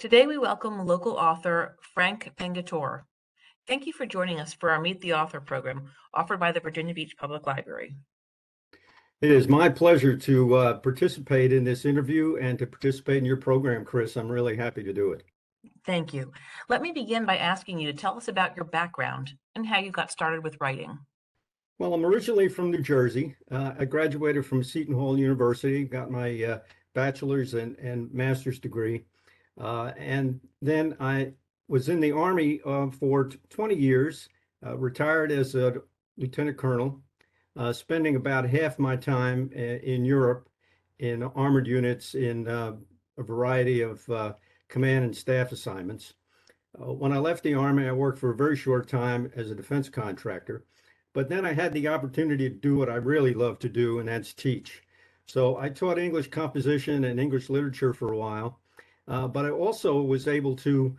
Today we welcome local author Frank Pengitore. Thank you for joining us for our Meet the Author program offered by the Virginia Beach Public Library. It is my pleasure to participate in this interview and to participate in your program, Chris. I'm really happy to do it. Thank you. Let me begin by asking you to tell us about your background and how you got started with writing. Well, I'm originally from New Jersey. I graduated from Seton Hall University, got my bachelor's and master's degree. And then I was in the Army for 20 years, retired as a lieutenant colonel, spending about half my time in Europe in armored units in a variety of command and staff assignments. When I left the Army, I worked for a very short time as a defense contractor, but then I had the opportunity to do what I really love to do, and that's teach. So I taught English composition and English literature for a while, but I also was able to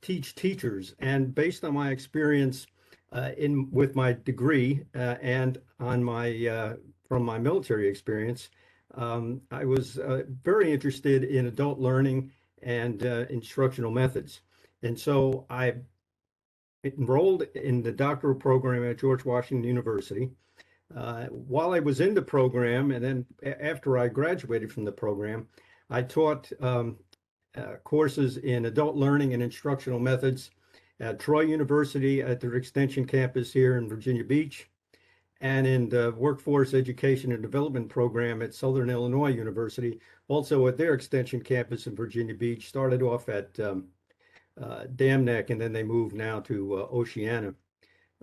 teach teachers. And based on my experience with my degree and on my from my military experience, I was very interested in adult learning and instructional methods. And so I enrolled in the doctoral program at George Washington University. While I was in the program, and then after I graduated from the program, I taught courses in adult learning and instructional methods at Troy University at their extension campus here in Virginia Beach, and in the workforce education and development program at Southern Illinois University, also at their extension campus in Virginia Beach. Started off at Dam Neck, and then they moved now to Oceana.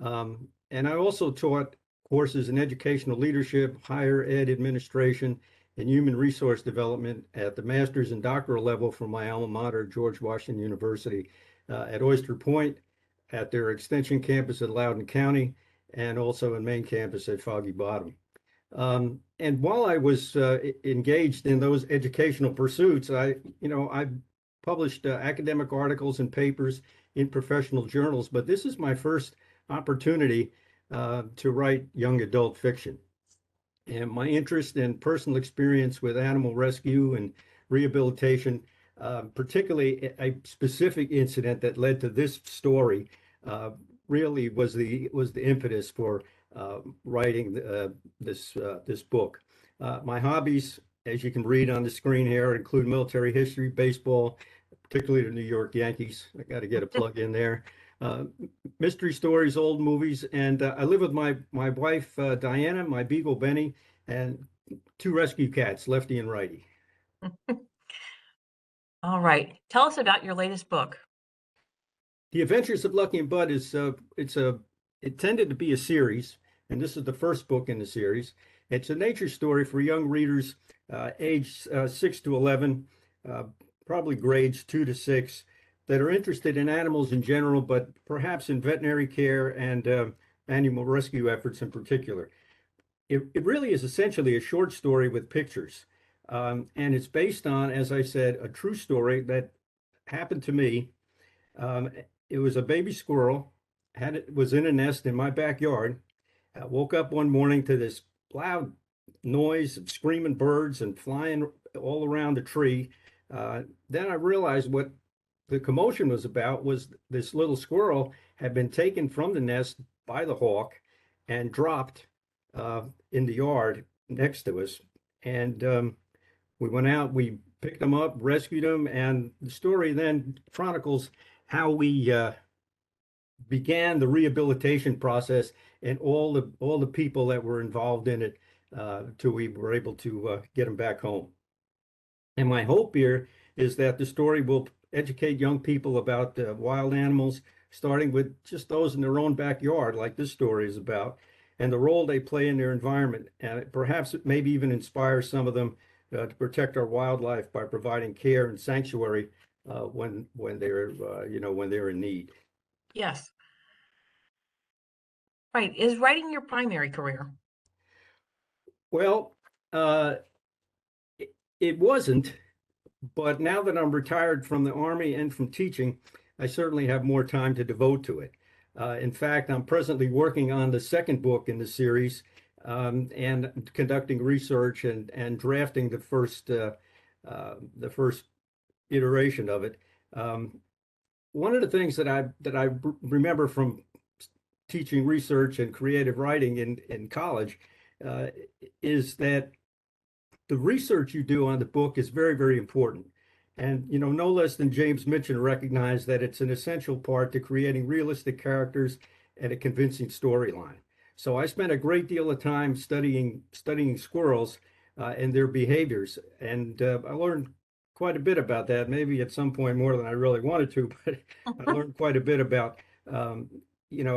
And I also taught courses in educational leadership, higher ed administration, and human resource development at the master's and doctoral level from my alma mater, George Washington University, at Oyster Point, at their extension campus at Loudoun County, and also in main campus at Foggy Bottom. And while I was engaged in those educational pursuits, I published academic articles and papers in professional journals, but this is my first opportunity to write young adult fiction. And my interest and personal experience with animal rescue and rehabilitation, particularly a specific incident that led to this story, really was the impetus for writing this book. My hobbies, as you can read on the screen here, include military history, baseball, particularly the New York Yankees. I got to get a plug in there. Mystery stories, old movies, and I live with my wife Diana, my beagle Benny, and two rescue cats, Lefty and Righty. All right. Tell us about your latest book. The Adventures of Lucky and Bud is it tended to be a series, and this is the first book in the series. It's a nature story for young readers aged 6 to 11, probably grades 2 to 6, that are interested in animals in general, but perhaps in veterinary care and animal rescue efforts in particular. It really is essentially a short story with pictures. And it's based on, as I said, a true story that happened to me. It was a baby squirrel, was in a nest in my backyard. I woke up one morning to this loud noise of screaming birds and flying all around the tree. Then I realized what the commotion was about was this little squirrel had been taken from the nest by the hawk and dropped in the yard next to us. And we went out, we picked him up, rescued him, and the story then chronicles how we began the rehabilitation process and all the people that were involved in it till we were able to get him back home. And my hope here is that the story will educate young people about wild animals, starting with just those in their own backyard, like this story is about, and the role they play in their environment. And perhaps it maybe even inspire some of them to protect our wildlife by providing care and sanctuary when they're when they're in need. Yes. Right. Is writing your primary career? Well, it wasn't, but now that I'm retired from the Army and from teaching, I certainly have more time to devote to it. In fact, I'm presently working on the second book in the series and conducting research and drafting the first iteration of it. Um, One of the things that I remember from teaching research and creative writing in college uh, is that the research you do on the book is very, very important. And, no less than James Mitchell recognized that it's an essential part to creating realistic characters and a convincing storyline. So I spent a great deal of time studying squirrels and their behaviors, and I learned quite a bit about that. Maybe at some point more than I really wanted to, but I learned quite a bit about um,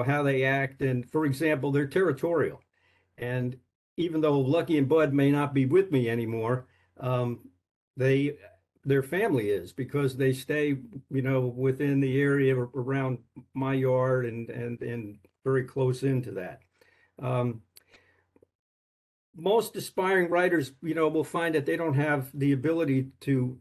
how they act. And for example, they're territorial. And even though Lucky and Bud may not be with me anymore, um, they their family is because they stay, within the area around my yard and very close into that. Um, Most aspiring writers, will find that they don't have the ability to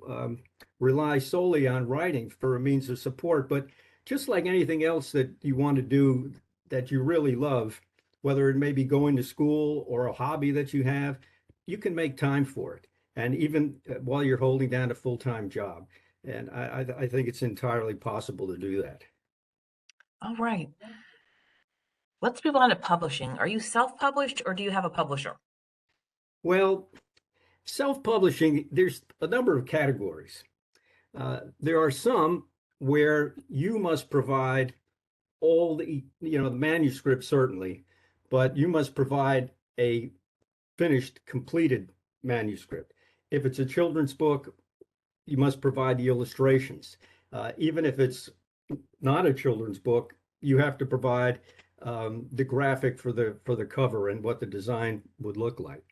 rely solely on writing for a means of support. But just like anything else that you want to do that you really love, whether it may be going to school or a hobby that you have, you can make time for it. And even while you're holding down a full-time job. And I think it's entirely possible to do that. All right. Let's move on to publishing. Are you self-published or do you have a publisher? Well, self-publishing, there's a number of categories. There are some where you must provide all the manuscript certainly, but you must provide a finished, completed manuscript. If it's a children's book, you must provide the illustrations. Even if it's not a children's book, you have to provide the graphic for the cover and what the design would look like.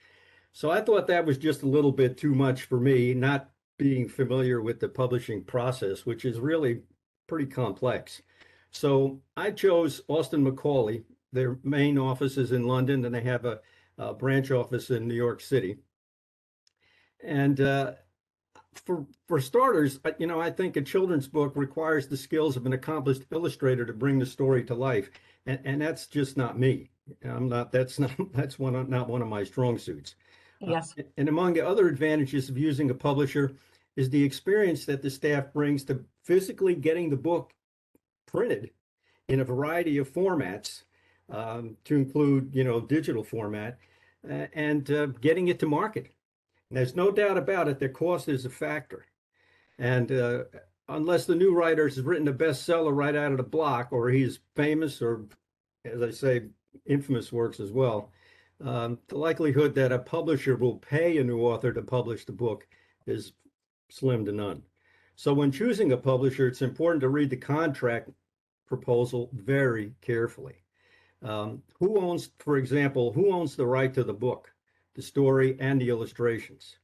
So I thought that was just a little bit too much for me, not being familiar with the publishing process, which is really pretty complex. So I chose Austin Macaulay. Their main office is in London, and they have a branch office in New York City. And for starters, I think a children's book requires the skills of an accomplished illustrator to bring the story to life, and that's just not me. I'm not. That's not. That's not one of my strong suits. Uh, Yes. and among the other advantages of using a publisher is the experience that the staff brings to physically getting the book printed in a variety of formats, to include, digital format, and getting it to market. And there's no doubt about it that cost is a factor. And unless the new writer has written a bestseller right out of the block, or he's famous, or as I say, infamous works as well, the likelihood that a publisher will pay a new author to publish the book is slim to none. So when choosing a publisher, it's important to read the contract proposal very carefully. For example, who owns the right to the book, the story, and the illustrations?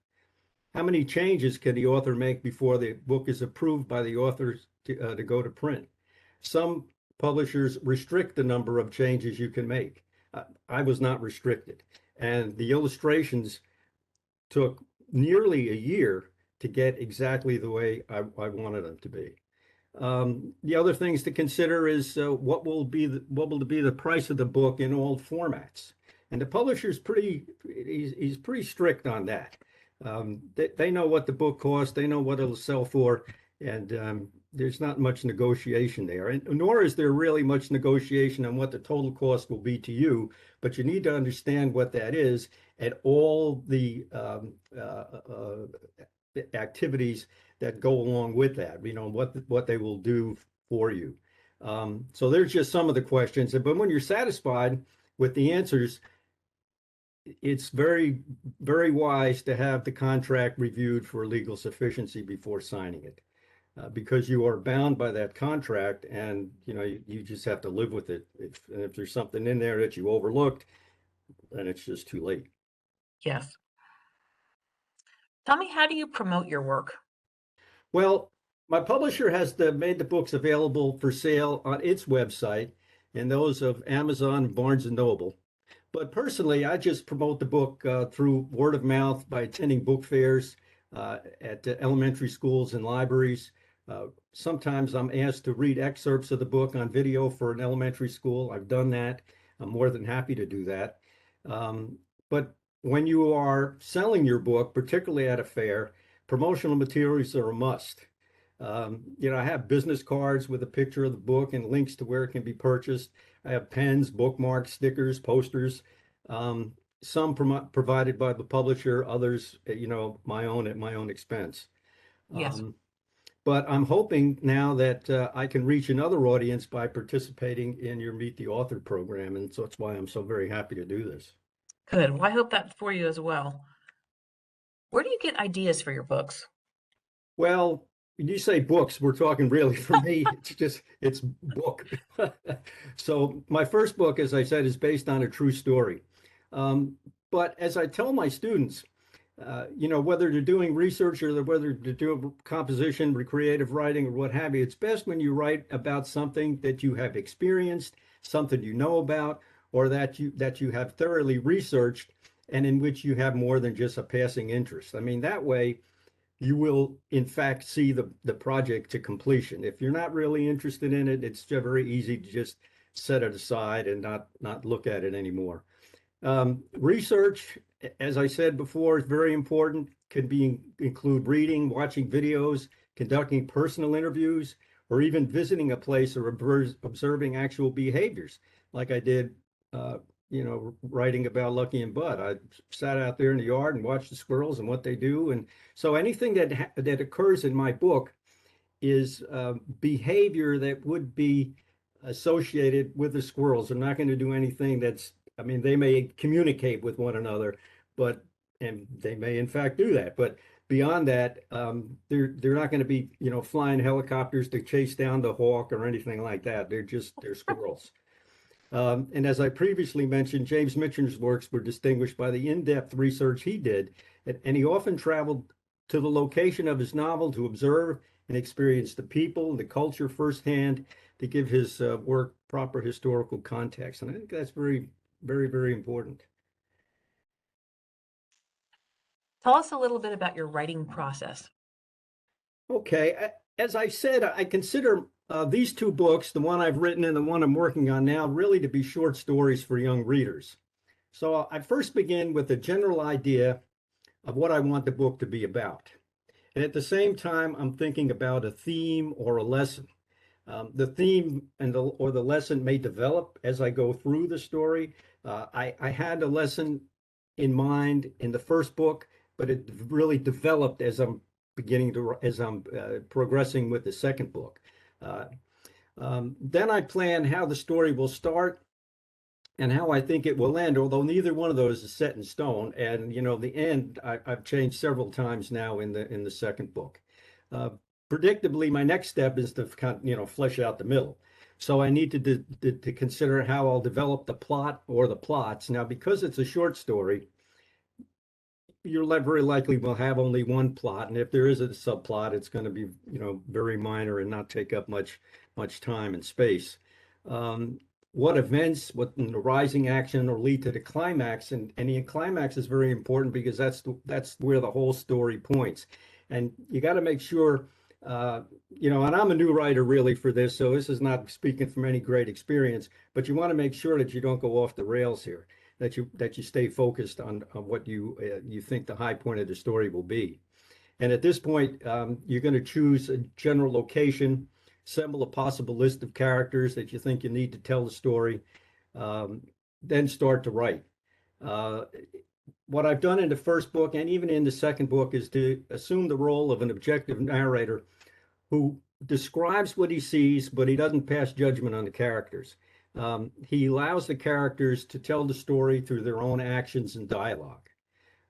How many changes can the author make before the book is approved by the author to go to print? Some publishers restrict the number of changes you can make. I was not restricted. And the illustrations took nearly a year to get exactly the way I wanted them to be. The other things to consider is what will be the price of the book in all formats. And the publisher's he's pretty strict on that. They know what the book costs, they know what it'll sell for, and there's not much negotiation there. And nor is there really much negotiation on what the total cost will be to you, but you need to understand what that is and all the activities that go along with that, what they will do for you. So there's just some of the questions. But when you're satisfied with the answers, it's very, very wise to have the contract reviewed for legal sufficiency before signing it, because you are bound by that contract, and you just have to live with it. If there's something in there that you overlooked, then it's just too late. Yes. Tell me, how do you promote your work? Well, my publisher has made the books available for sale on its website and those of Amazon and Barnes and Noble. But personally, I just promote the book through word of mouth by attending book fairs at elementary schools and libraries. Sometimes I'm asked to read excerpts of the book on video for an elementary school. I've done that. I'm more than happy to do that. Um, but when you are selling your book, particularly at a fair, promotional materials are a must. I have business cards with a picture of the book and links to where it can be purchased. I have pens, bookmarks, stickers, posters, um, some provided by the publisher, others, my own at my own expense. Yes, Um, but I'm hoping now that I can reach another audience by participating in your Meet the Author program. And so that's why I'm so very happy to do this. good. Well, I hope that for you as well. Where do you get ideas for your books? Well, when you say books, we're talking really for me, it's book. So my first book, as I said, is based on a true story. Um, but as I tell my students, whether they're doing research or whether they're doing composition, creative writing, or what have you, it's best when you write about something that you have experienced, something you know about, or that you have thoroughly researched, and in which you have more than just a passing interest. I mean, that way you will in fact see the project to completion. If you're not really interested in it, it's very easy to just set it aside and not look at it anymore. Research, as I said before, is very important. Could include reading, watching videos, conducting personal interviews, or even visiting a place or observing actual behaviors, like I did, uh, writing about Lucky and Bud. I sat out there in the yard and watched the squirrels and what they do, and so anything that occurs in my book is behavior that would be associated with the squirrels. They're not going to do anything I mean, they may communicate with one another, and they may in fact do that. But beyond that, they're not going to be, flying helicopters to chase down the hawk or anything like that. They're squirrels. And as I previously mentioned, James Mitchell's works were distinguished by the in-depth research he did, and he often traveled to the location of his novel to observe and experience the people and the culture firsthand to give his work proper historical context. And I think that's very, very, very important. Tell us a little bit about your writing process. Okay, as I said, I consider these two books, the one I've written and the one I'm working on now, really to be short stories for young readers. So I first begin with a general idea of what I want the book to be about. And at the same time, I'm thinking about a theme or a lesson. The theme or the lesson may develop as I go through the story. I had a lesson in mind in the first book, but it really developed as I'm progressing with the second book. Uh, then I plan how the story will start and how I think it will end, although neither one of those is set in stone. And the end I've changed several times now in the second book. Uh, Predictably, my next step is to flesh out the middle. So I need to consider how I'll develop the plot or the plots. Now, because it's a short story, you're very likely will have only one plot, and if there is a subplot, it's going to be very minor and not take up much time and space. Um, what events, what in the rising action will lead to the climax, and the climax is very important because that's where the whole story points, and you got to make sure. And I'm a new writer really for this, so this is not speaking from any great experience, but you want to make sure that you don't go off the rails here, that you stay focused on what you think the high point of the story will be. And at this point, you're going to choose a general location, assemble a possible list of characters that you think you need to tell the story, um, then start to write. Uh, what I've done in the first book and even in the second book is to assume the role of an objective narrator who describes what he sees, but he doesn't pass judgment on the characters. He allows the characters to tell the story through their own actions and dialogue.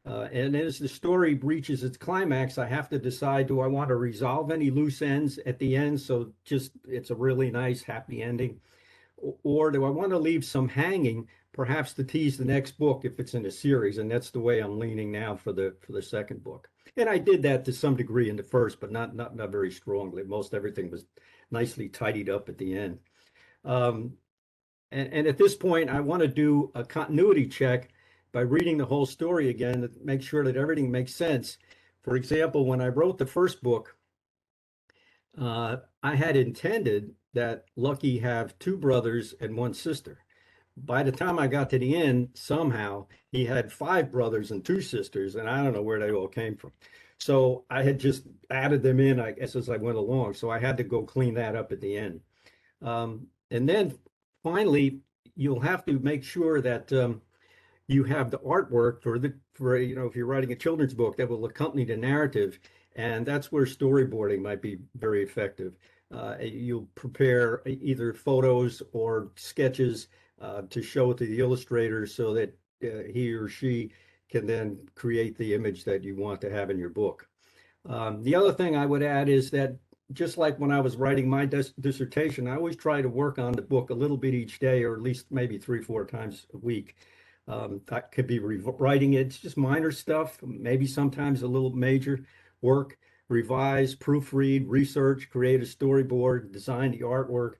And as the story reaches its climax, I have to decide, do I want to resolve any loose ends at the end? So just it's a really nice, happy ending. Or do I want to leave some hanging, perhaps to tease the next book if it's in a series? And that's the way I'm leaning now for the second book. And I did that to some degree in the first, but not very strongly. Most everything was nicely tidied up at the end. Um, and at this point, I want to do a continuity check by reading the whole story again to make sure that everything makes sense. For example, when I wrote the first book, I had intended that Lucky have two brothers and one sister. By the time I got to the end, somehow he had five brothers and two sisters, and I don't know where they all came from. So I had just added them in, I guess, as I went along. So I had to go clean that up at the end. And then finally, you'll have to make sure that you have the artwork for if you're writing a children's book that will accompany the narrative, and that's where storyboarding might be very effective. You'll prepare either photos or sketches to show to the illustrator so that he or she can then create the image that you want to have in your book. The other thing I would add is that just like when I was writing my dissertation, I always try to work on the book a little bit each day, or at least maybe 3, 4 times a week. That could be rewriting it. It's just minor stuff, maybe sometimes a little major work. Revise, proofread, research, create a storyboard, design the artwork.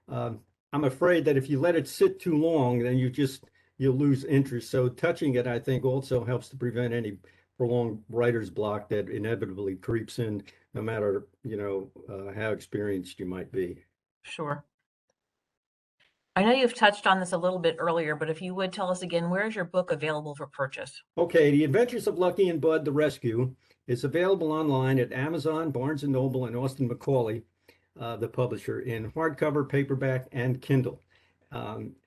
Um, I'm afraid that if you let it sit too long, then you'll lose interest. So touching it, I think, also helps to prevent any prolonged writer's block that inevitably creeps in, no matter how experienced you might be. Sure. I know you've touched on this a little bit earlier, but if you would tell us again, where is your book available for purchase? Okay, The Adventures of Lucky and Bud the Rescue is available online at Amazon, Barnes and Noble, and Austin Macaulay, the publisher, in hardcover, paperback, and Kindle.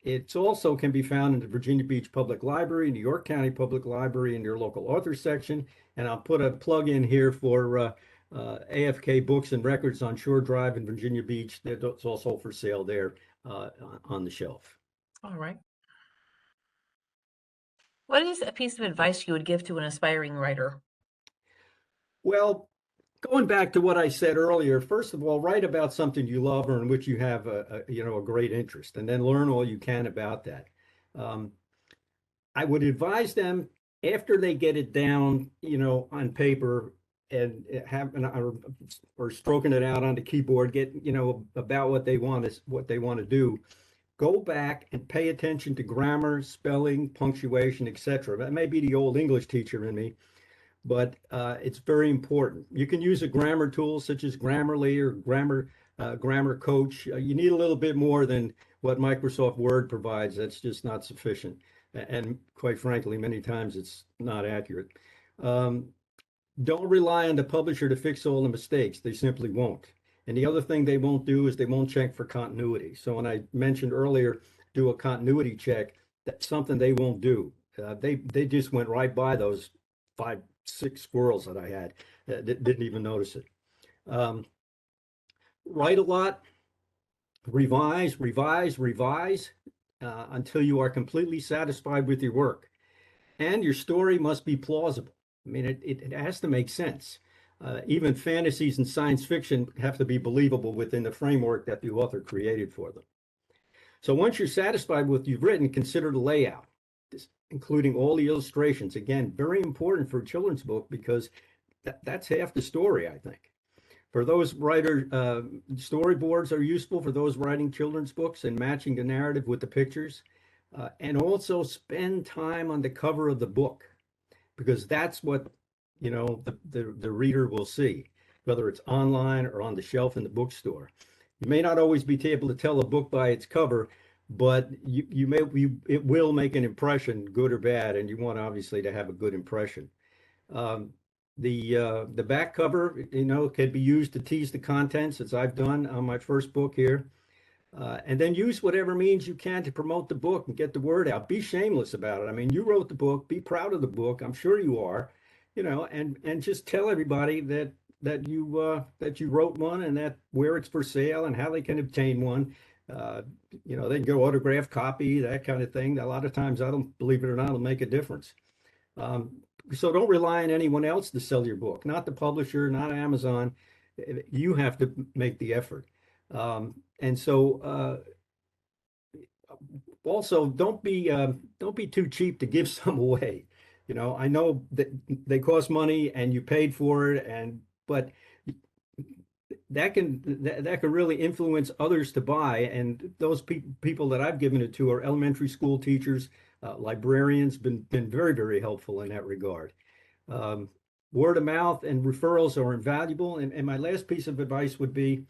It also can be found in the Virginia Beach Public Library, New York County Public Library, in your local author section. And I'll put a plug in here for AFK Books and Records on Shore Drive in Virginia Beach. That's also for sale there on the shelf. All right. What is a piece of advice you would give to an aspiring writer? Well, going back to what I said earlier, first of all, write about something you love or in which you have a great interest, and then learn all you can about that. Um, I would advise them after they get it down, on paper and or stroking it out on the keyboard, get about what they want to do. Go back and pay attention to grammar, spelling, punctuation, etc. That may be the old English teacher in me, but it's very important. You can use a grammar tool such as Grammarly or Grammar Coach. You need a little bit more than what Microsoft Word provides. That's just not sufficient. And quite frankly, many times it's not accurate. Um, don't rely on the publisher to fix all the mistakes. They simply won't. And the other thing they won't do is they won't check for continuity. So when I mentioned earlier, do a continuity check, that's something they won't do. They just went right by those 5, 6 squirrels that I had that didn't even notice it. Um, write a lot, revise, revise, revise until you are completely satisfied with your work. And your story must be plausible. I mean, it has to make sense. Even fantasies and science fiction have to be believable within the framework that the author created for them. So once you're satisfied with what you've written, consider the layout, including all the illustrations. Again, very important for a children's book because that's half the story, I think. For those writers, storyboards are useful for those writing children's books and matching the narrative with the pictures. And also spend time on the cover of the book because that's what the reader will see, whether it's online or on the shelf in the bookstore. You may not always be able to tell a book by its cover, but it will make an impression, good or bad, and you want obviously to have a good impression. Um, the back cover, can be used to tease the contents, as I've done on my first book here. And then use whatever means you can to promote the book and get the word out. Be shameless about it. I mean, you wrote the book, be proud of the book. I'm sure you are, and just tell everybody that you wrote one and that where it's for sale and how they can obtain one. They can go autograph copy, that kind of thing. A lot of times, I don't believe it or not, it'll make a difference. So don't rely on anyone else to sell your book, not the publisher, not Amazon. You have to make the effort. And so also don't be too cheap to give some away. I know that they cost money and you paid for it, but that can really influence others to buy. And those people that I've given it to are elementary school teachers, librarians, been very, very helpful in that regard. Um, Word of mouth and referrals are invaluable. And my last piece of advice would be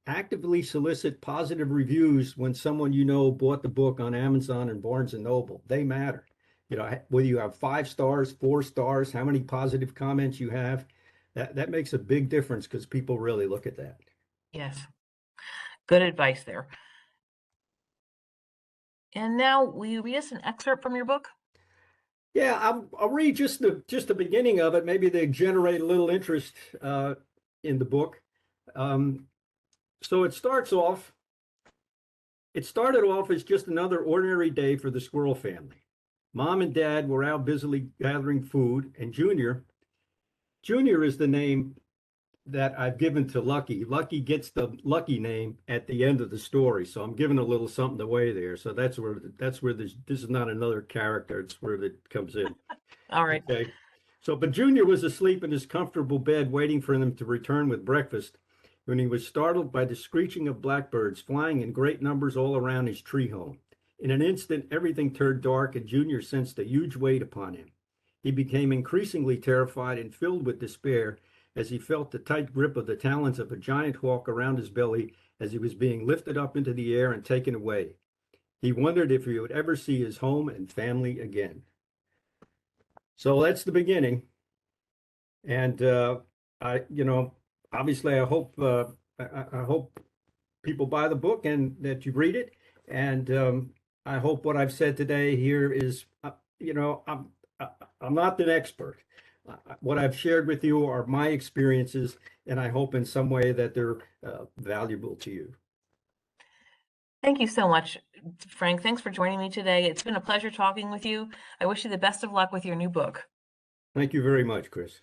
actively solicit positive reviews when someone bought the book on Amazon and Barnes and Noble. They matter. Whether you have 5 stars, 4 stars, how many positive comments you have. That makes a big difference because people really look at that. Yes, good advice there. And now, will you read us an excerpt from your book? Yeah, I'll read just the beginning of it. Maybe they generate a little interest in the book. Um, so it started off as just another ordinary day for the squirrel family. Mom and Dad were out busily gathering food, and Junior is the name that I've given to Lucky. Lucky gets the Lucky name at the end of the story, so I'm giving a little something away there. So that's where this is not another character. It's where it comes in. All right. Okay. So, but Junior was asleep in his comfortable bed, waiting for them to return with breakfast, when he was startled by the screeching of blackbirds flying in great numbers all around his tree home. In an instant, everything turned dark, and Junior sensed a huge weight upon him. He became increasingly terrified and filled with despair as he felt the tight grip of the talons of a giant hawk around his belly as he was being lifted up into the air and taken away. He wondered if he would ever see his home and family again. So that's the beginning. And I, obviously, I hope people buy the book and that you read it. And I hope what I've said today here is, you know, I'm not an expert. What I've shared with you are my experiences, and I hope in some way that they're valuable to you. Thank you so much, Frank. Thanks for joining me today. It's been a pleasure talking with you. I wish you the best of luck with your new book. Thank you very much, Chris.